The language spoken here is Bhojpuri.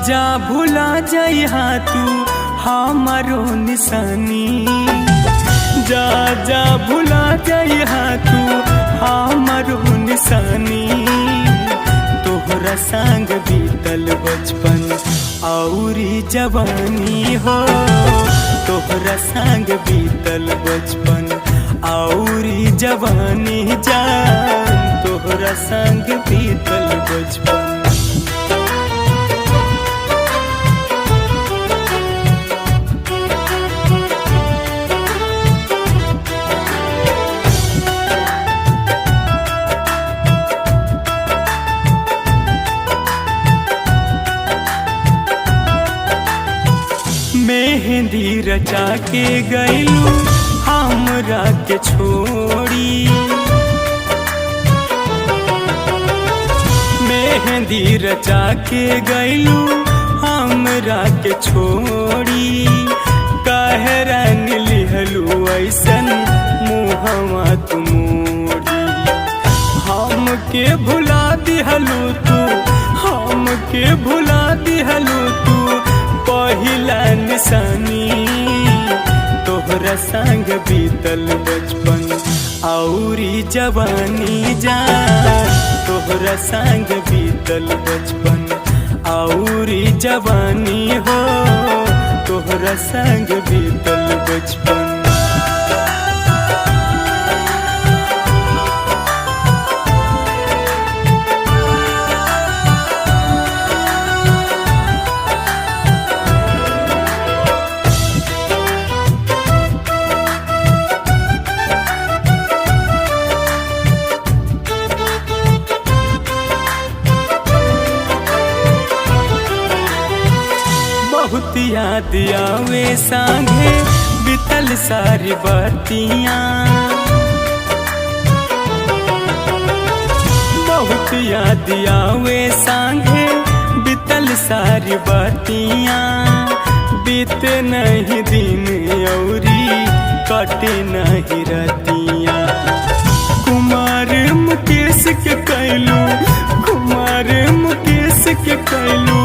जा भुला जइहा तू हमारो निशानी, जा भुला जइहा तू हमारो निशानी। तोहरा संग बीतल बचपन औरी जवानी हो, तोहरा संग बीतल बचपन औरी जवानी जान, तोहरा संग बीतल बचपन। मेहंदी रचा के गइलू हमरा के छोड़ी, मेहंदी रचा के गइलू हमरा के छोड़ी। काहे रंग लिहलू ऐसन मुहवा तू मोड़ी, हमके भुला दिहलू तू, हमके भुला दिहलू तू पहिला निशानी। तोहरा संग बीतल बचपन औरी जवानी जान, तोहरा संग बीतल बचपन औरी जवानी हो, तोहरा संग बीतल बचपन। बहुत याद आवे संगे बीतल सारी बातियाँ, बहुत याद आवे संगे बीतल सारी बातियाँ। बीते नहीं दिन औरी कटे नहीं रतियाँ। कुमार मुकेश के कैलू, कुमार मुकेश के कैलू